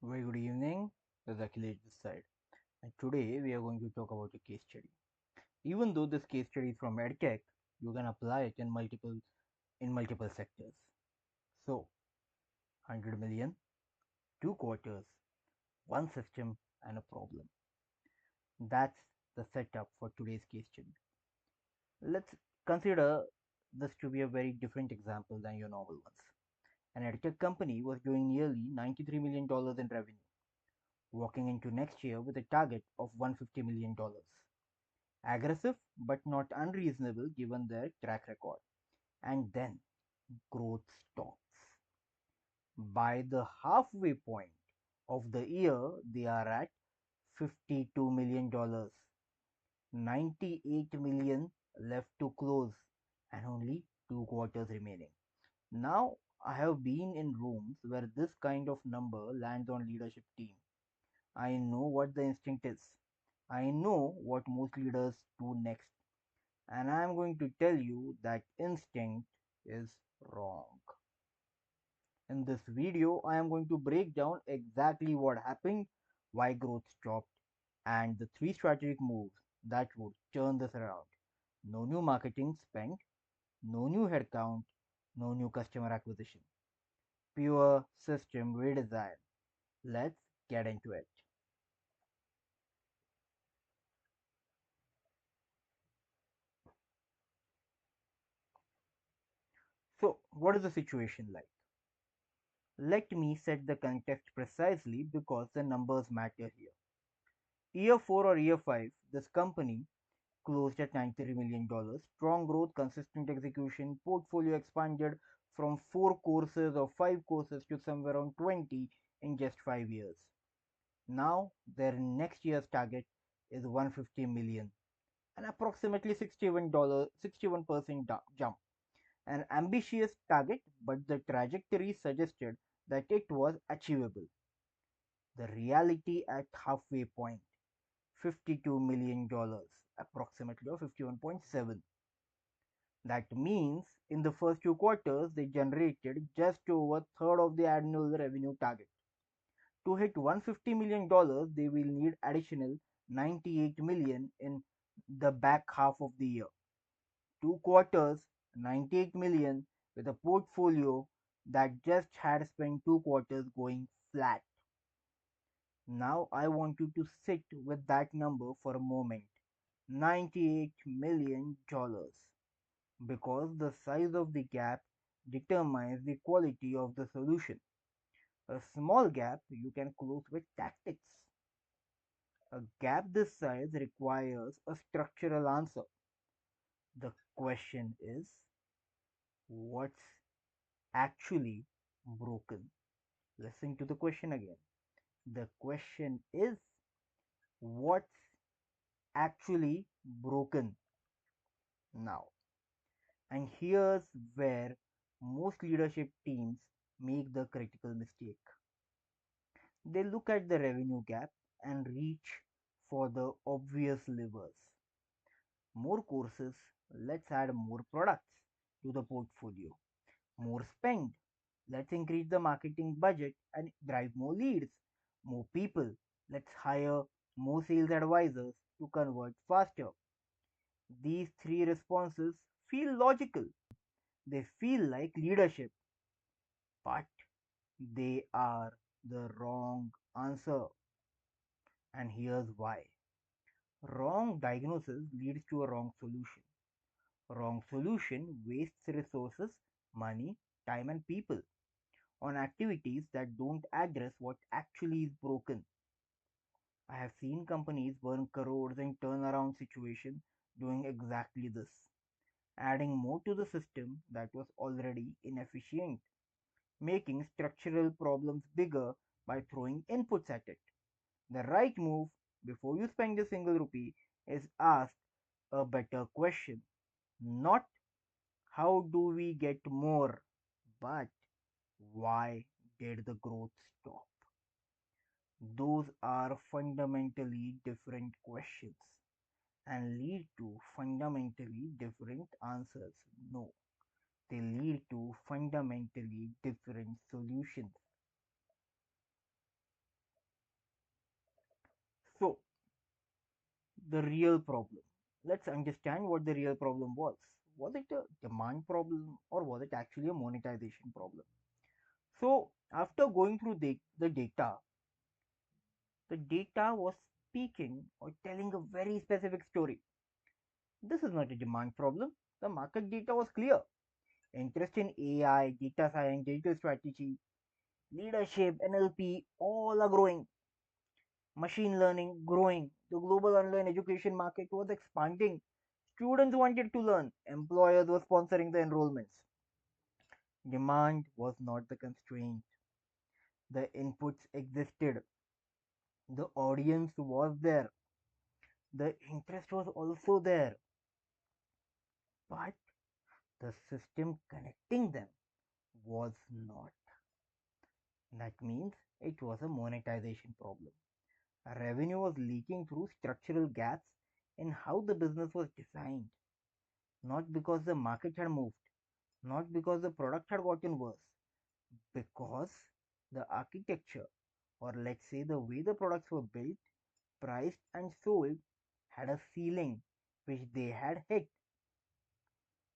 Very good evening. This is Akhilesh this side, and today we are going to talk about a case study. Even though this case study is from EdTech, you can apply it in multiple sectors. So, 100 million, 2 quarters, one system, and a problem. That's the setup for today's case study. Let's consider this to be a very different example than your normal ones. An EdTech company was doing nearly $93 million in revenue, walking into next year with a target of $150 million. Aggressive but not unreasonable given their track record. And then growth stops. By the halfway point of the year, they are at $52 million, 98 million left to close, and only 2 quarters remaining. Now, I have been in rooms where this kind of number lands on leadership team. I know what the instinct is. I know what most leaders do next. And I am going to tell you that instinct is wrong. In this video, I am going to break down exactly what happened, why growth stopped, and the three strategic moves that would turn this around. No new marketing spent, no new headcount, no new customer acquisition. Pure system redesign. Let's get into it. So, what is the situation like? Let me set the context precisely because the numbers matter here. Year 4 or year 5, this company closed at $93 million. Strong growth, consistent execution, portfolio expanded from 4 courses or 5 courses to somewhere around 20 in just 5 years. Now their next year's target is 150 million, an approximately $61 61% jump. An ambitious target, but the trajectory suggested that it was achievable. The reality at halfway point, $52 million, approximately, or 51.7. That means in the first 2 quarters, they generated just over a third of the annual revenue target. To hit $150 million, they will need additional 98 million in the back half of the year. 2 quarters, 98 million, with a portfolio that just had spent 2 quarters going flat. Now I want you to sit with that number for a moment. $98 million, because the size of the gap determines the quality of the solution. A small gap you can close with tactics. A gap this size requires a structural answer. The question is, what's actually broken? Listen to the question again. The question is, what's actually broken now? And here's where most leadership teams make the critical mistake. They look at the revenue gap and reach for the obvious levers. More courses, let's add more products to the portfolio. More spend, let's increase the marketing budget and drive more leads. More people, let's hire more sales advisors to convert faster. These three responses feel logical. They feel like leadership, but they are the wrong answer. And here's why. Wrong diagnosis leads to a wrong solution. Wrong solution wastes resources, money, time, and people on activities that don't address what actually is broken. I have seen companies burn crores in turnaround situations doing exactly this, adding more to the system that was already inefficient, making structural problems bigger by throwing inputs at it. The right move before you spend a single rupee is ask a better question. Not how do we get more, but why did the growth stop? Those are fundamentally different questions and lead to fundamentally different answers. No, they lead to fundamentally different solutions. So, the real problem. Let's understand what the real problem was. Was it a demand problem or was it actually a monetization problem? So, after going through the data was speaking or telling a very specific story. This is not a demand problem. The market data was clear. Interest in AI, data science, digital strategy, leadership, NLP, all are growing. Machine learning growing. The global online education market was expanding. Students wanted to learn. Employers were sponsoring the enrollments. Demand was not the constraint. The inputs existed. The audience was there. The interest was also there. But the system connecting them was not. That means it was a monetization problem. Revenue was leaking through structural gaps in how the business was designed, not because the market had moved, not because the product had gotten worse, because the architecture, or let's say the way the products were built, priced, and sold, had a ceiling which they had hit.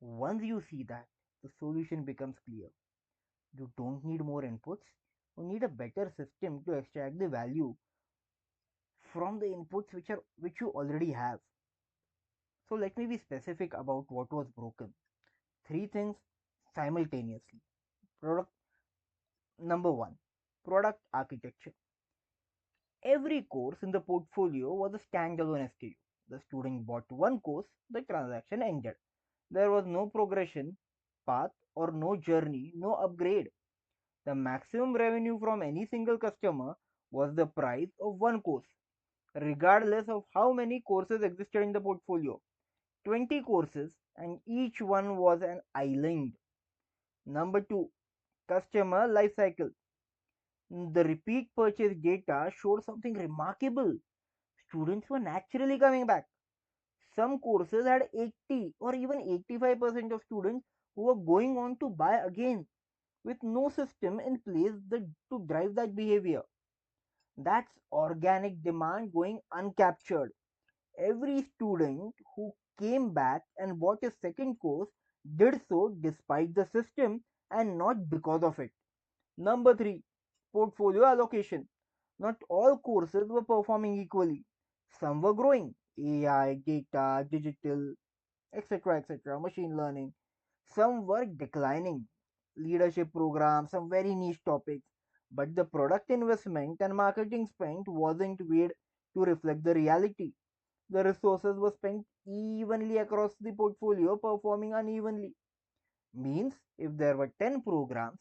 Once you see that, the solution becomes clear. You don't need more inputs, you need a better system to extract the value from the inputs which you already have. So let me be specific about what was broken. Three things simultaneously. Product number one, product architecture. Every course in the portfolio was a standalone SKU. The student bought one course, the transaction ended. There was no progression path or no journey, no upgrade. The maximum revenue from any single customer was the price of one course, regardless of how many courses existed in the portfolio. 20 courses, and each one was an island. Number 2, customer lifecycle. The repeat purchase data showed something remarkable. Students were naturally coming back. Some courses had 80 or even 85% of students who were going on to buy again with no system in place to drive that behavior. That's organic demand going uncaptured. Every student who came back and bought a second course did so despite the system and not because of it. Number 3, portfolio allocation. Not all courses were performing equally. Some were growing, AI, data, digital, etc., etc., machine learning. Some were declining, leadership programs, some very niche topics. But the product investment and marketing spent wasn't weighed to reflect the reality. The resources were spent evenly across the portfolio, performing unevenly. Means if there were 10 programs,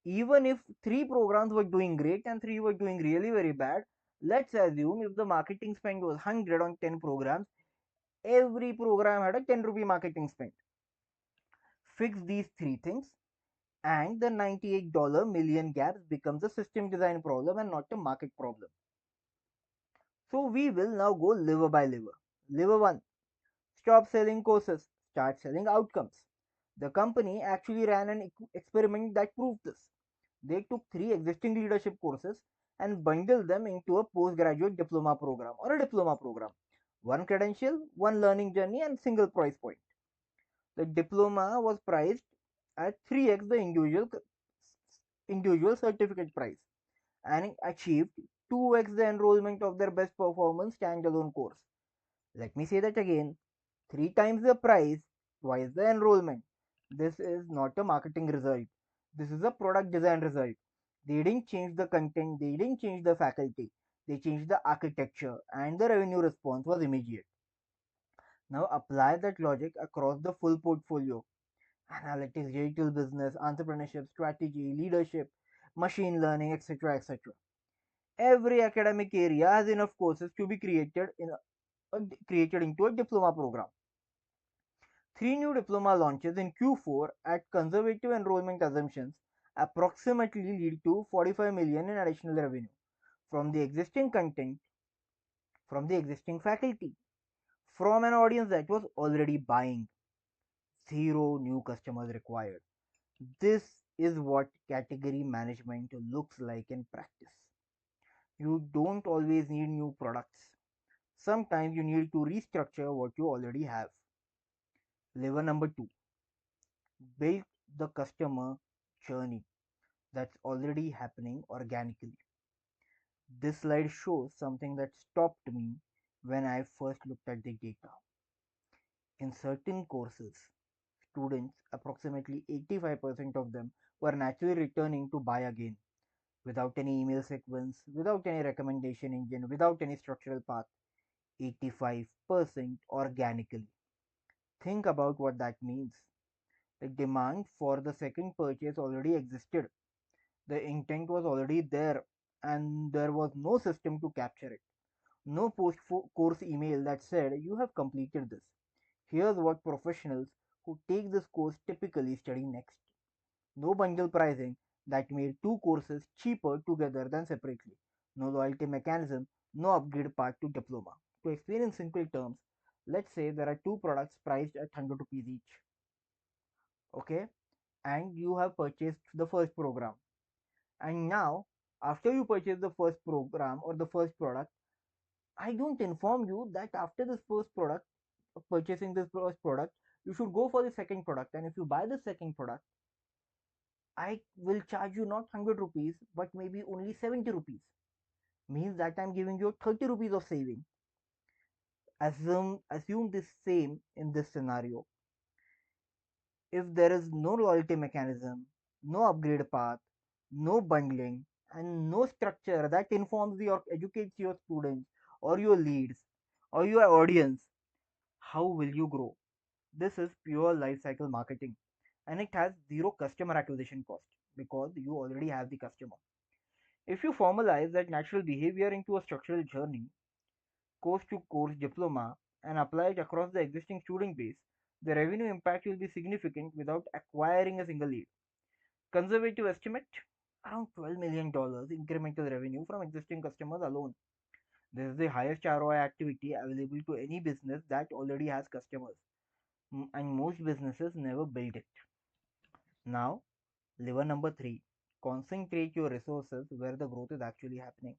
even if 3 programs were doing great and 3 were doing really very bad, let's assume if the marketing spend was 100 on 10 programs, every program had a 10 rupee marketing spend. Fix these three things and the $98 million gaps becomes a system design problem and not a market problem. So we will now go lever by lever. Lever 1, stop selling courses, start selling outcomes. The company actually ran an experiment that proved this. They took 3 existing leadership courses and bundled them into a postgraduate diploma program or a diploma program. One credential, one learning journey, and single price point. The diploma was priced at 3x the individual certificate price and achieved 2x the enrollment of their best performance standalone course. Let me say that again, 3 times the price, twice the enrollment. This is not a marketing result. This is a product design result. They didn't change the content, they didn't change the faculty, they changed the architecture, and the revenue response was immediate. Now apply that logic across the full portfolio: analytics, digital business, entrepreneurship, strategy, leadership, machine learning, etc. etc. Every academic area has enough courses to be created into a diploma program. 3 new diploma launches in Q4 at conservative enrollment assumptions approximately lead to 45 million in additional revenue from the existing content, from the existing faculty, from an audience that was already buying. Zero new customers required. This is what category management looks like in practice. You don't always need new products. Sometimes you need to restructure what you already have. Lever number two, build the customer journey that's already happening organically. This slide shows something that stopped me when I first looked at the data. In certain courses, students, approximately 85% of them, were naturally returning to buy again without any email sequence, without any recommendation engine, without any structural path. 85% organically. Think about what that means. The demand for the second purchase already existed. The intent was already there, and there was no system to capture it. No post course email that said, "You have completed this. Here's what professionals who take this course typically study next." No bundle pricing that made two courses cheaper together than separately. No loyalty mechanism, no upgrade path to diploma. To explain in simple terms, let's say there are two products priced at 100 rupees each. Okay, and you have purchased the first program. And now, after you purchase the first program or the first product, I don't inform you that after this first product, purchasing this first product, you should go for the second product. And if you buy the second product, I will charge you not 100 rupees, but maybe only 70 rupees. Means that I'm giving you 30 rupees of saving. Assume this same in this scenario. If there is no loyalty mechanism, no upgrade path, no bundling, and no structure that informs or educates your students or your leads or your audience, how will you grow? This is pure lifecycle marketing, and it has zero customer acquisition cost because you already have the customer. If you formalize that natural behavior into a structural journey, course to course diploma, and apply it across the existing student base, the revenue impact will be significant without acquiring a single lead. Conservative estimate, around $12 million incremental revenue from existing customers alone. This is the highest ROI activity available to any business that already has customers, and most businesses never build it. Now, lever number three, concentrate your resources where the growth is actually happening.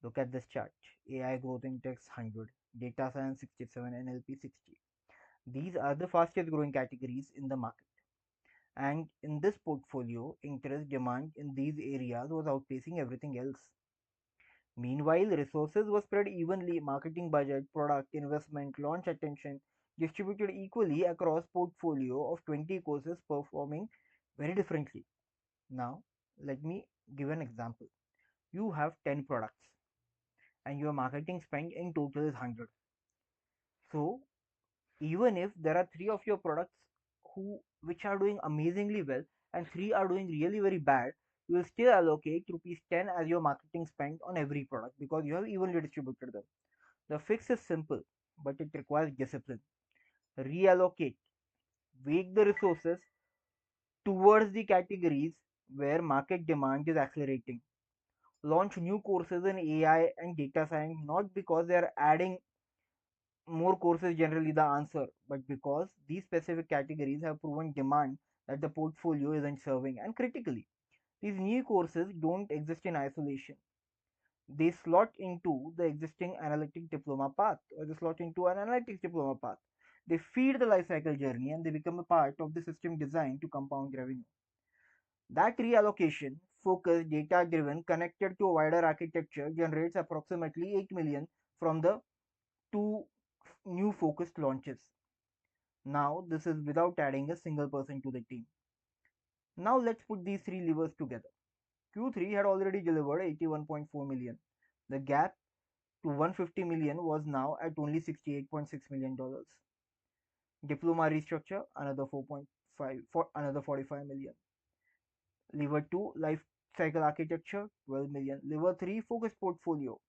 Look at this chart. AI growth index 100, data science 67, NLP 60. These are the fastest growing categories in the market. And in this portfolio, interest demand in these areas was outpacing everything else. Meanwhile, resources were spread evenly, marketing budget, product, investment, launch attention, distributed equally across portfolio of 20 courses performing very differently. Now, let me give an example. You have 10 products and your marketing spend in total is 100. So, even if there are 3 of your products who which are doing amazingly well and 3 are doing really very bad, you will still allocate rupees 10 as your marketing spend on every product because you have evenly distributed them. The fix is simple, but it requires discipline. Reallocate, weight the resources towards the categories where market demand is accelerating. Launch new courses in AI and data science not because they are adding more courses generally the answer, but because these specific categories have proven demand that the portfolio isn't serving. And critically, these new courses don't exist in isolation. They slot into the existing analytics diploma path, or they slot into an analytics diploma path. They feed the life cycle journey and they become a part of the system designed to compound revenue. That reallocation, focused, data driven, connected to a wider architecture, generates approximately 8 million from the two new focused launches. Now, this is without adding a single person to the team. Now, let's put these three levers together. Q3 had already delivered 81.4 million. The gap to 150 million was now at only $68.6 million. Diploma restructure, another 4.5 for another 45 million. Lever 2, life cycle architecture, 12 million. Lever 3, focused portfolio,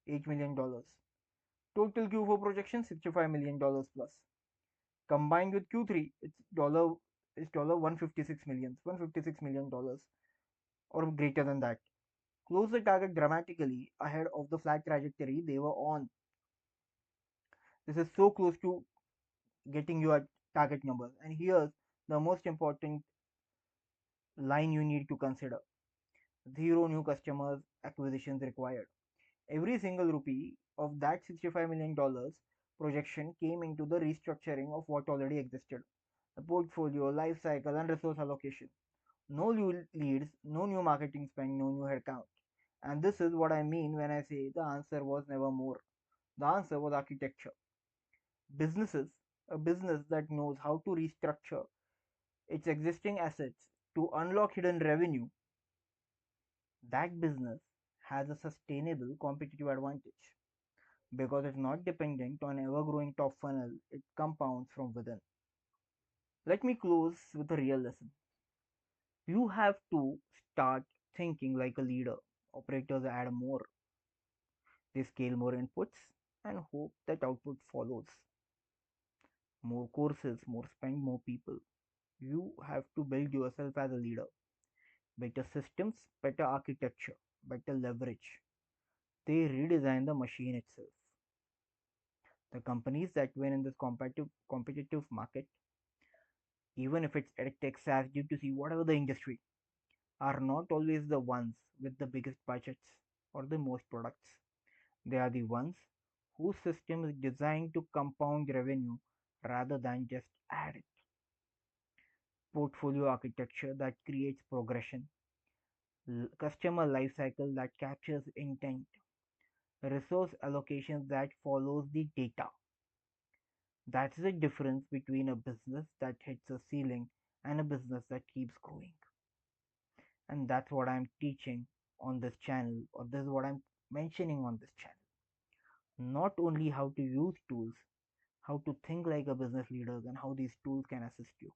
$8 million. Total Q4 projection, $65 million plus. Combined with Q3, it's 156 million, $156 million or greater than that. Close the target dramatically ahead of the flat trajectory they were on. This is so close to getting your target numbers. And here's the most important line you need to consider. Zero new customers acquisitions required. Every single rupee of that $65 million projection came into the restructuring of what already existed: the portfolio, life cycle, and resource allocation. No new leads, no new marketing spend, no new headcount. And this is what I mean when I say the answer was never more. The answer was architecture. Businesses, a business that knows how to restructure its existing assets to unlock hidden revenue, that business has a sustainable competitive advantage because it's not dependent on ever growing top funnel, it compounds from within. Let me close with a real lesson. You have to start thinking like a leader. Operators add more, they scale more inputs and hope that output follows. More courses, more spend, more people. You have to build yourself as a leader. Better systems, better architecture, better leverage. They redesign the machine itself. The companies that win in this competitive market, even if it's edtech, SaaS, D2C, whatever the industry, are not always the ones with the biggest budgets or the most products. They are the ones whose system is designed to compound revenue rather than just add it. Portfolio architecture that creates progression, customer lifecycle that captures intent, resource allocation that follows the data. That's the difference between a business that hits a ceiling and a business that keeps growing. And that's what I'm teaching on this channel, or this is what I'm mentioning on this channel. Not only how to use tools, how to think like a business leader, and how these tools can assist you.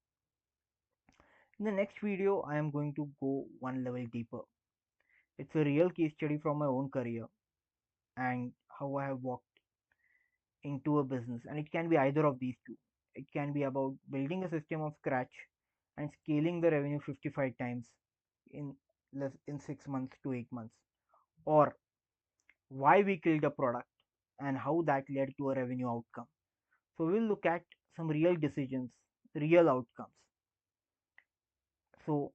In the next video, I am going to go one level deeper. It's a real case study from my own career and how I have walked into a business, and it can be either of these two. It can be about building a system of scratch and scaling the revenue 55 times in less in 6 months to 8 months, or why we killed a product and how that led to a revenue outcome. So we'll look at some real decisions, real outcomes. So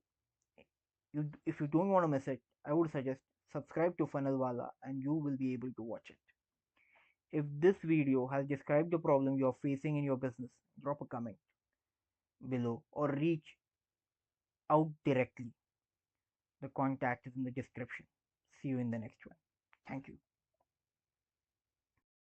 if you don't want to miss it, I would suggest subscribe to FunnelWallah and you will be able to watch it. If this video has described the problem you're facing in your business, drop a comment below or reach out directly. The contact is in the description. See you in the next one. Thank you.